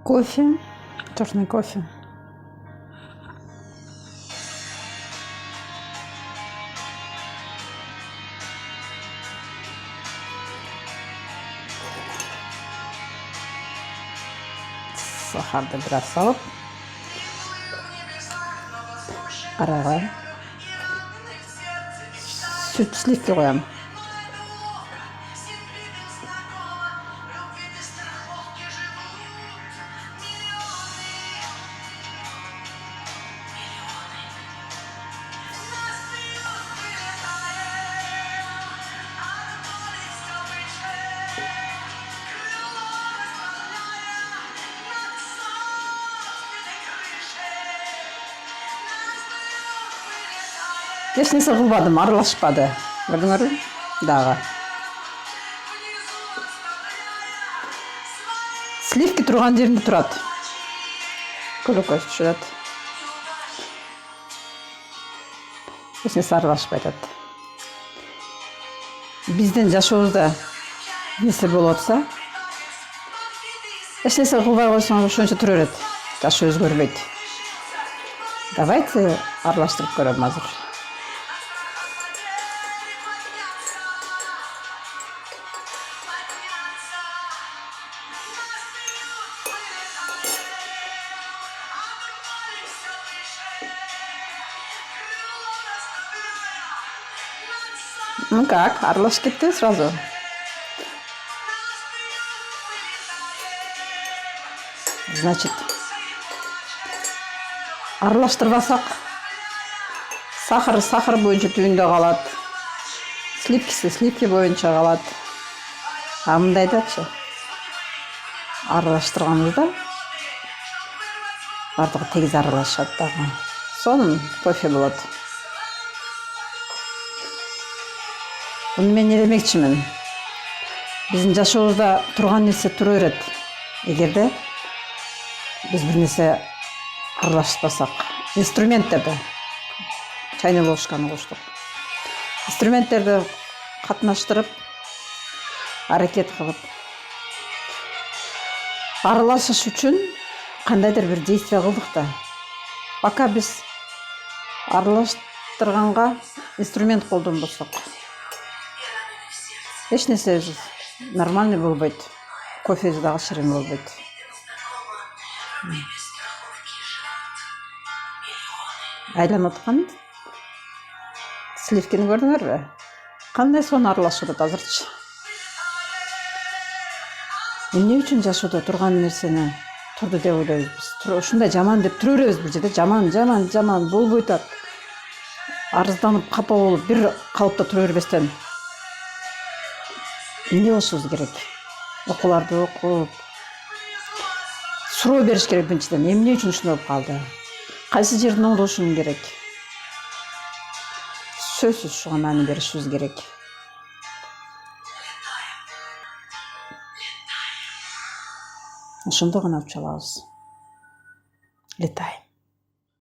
Кофе, черный кофе. Сахарды biraz салып, араға сүт сливки қоямын. Еш нәрсе қылбадым, аралашпады. Көрдіңдер ме? Дағы. Сливки тұрған жерінде тұрады. Глюкоза түсіреді. Еш нәрсе аралашпайды. Бізден жашуымызда нәрсе болып отырса, еш нәрсе қылбай қойсаңыз ошончо тура берет. Жашы өзгөрбөйт. Давайте аралаштырып көрөм азыр. Ну как, аралашып кетти сразу. Значит, аралаштырбасак, сахар боюнча түйүндө калат. Сливки боюнча калат. А мындайдачы аралаштырганыбызда бардыгы тегиз аралашат дагы. Сонун кофе болот. Буну мен не демекчимин? Биздин жашообузда турган нерсе тура берет. Эгерде биз бир нерсе аралашпасак, инструменттерди, чайный ложканы коштук. Инструменттерди катнаштырып, аракет кылып, аралашыш үчүн кандайдыр бир действие кылдык да. Пока биз аралаштырганга инструмент колдонбосок, эч нерсе нормальный болбойт. Кофе дагы ширин болбойт. Айланып аткан сливкини көрдүңөрбү? Кандай сонун аралашып атат азырчы. Эмне үчүн жашоодо турган нерсени турду деп ойлойбуз биз. Ушундай жаман деп тура беребиз бир жерде. Жаман болбой атат. Арызданып, капа болуп, бир калыпта тура бербестен эмне кылышыбыз керек? Окууларды окуп, суроо бериш керек биринчиден. Эмне үчүн ушундай болуп калды? Кайсы жерин оңдошум керек? Сөзсүз ушуга маани беришибиз керек. Ошондо гана уча алабыз. Летаем.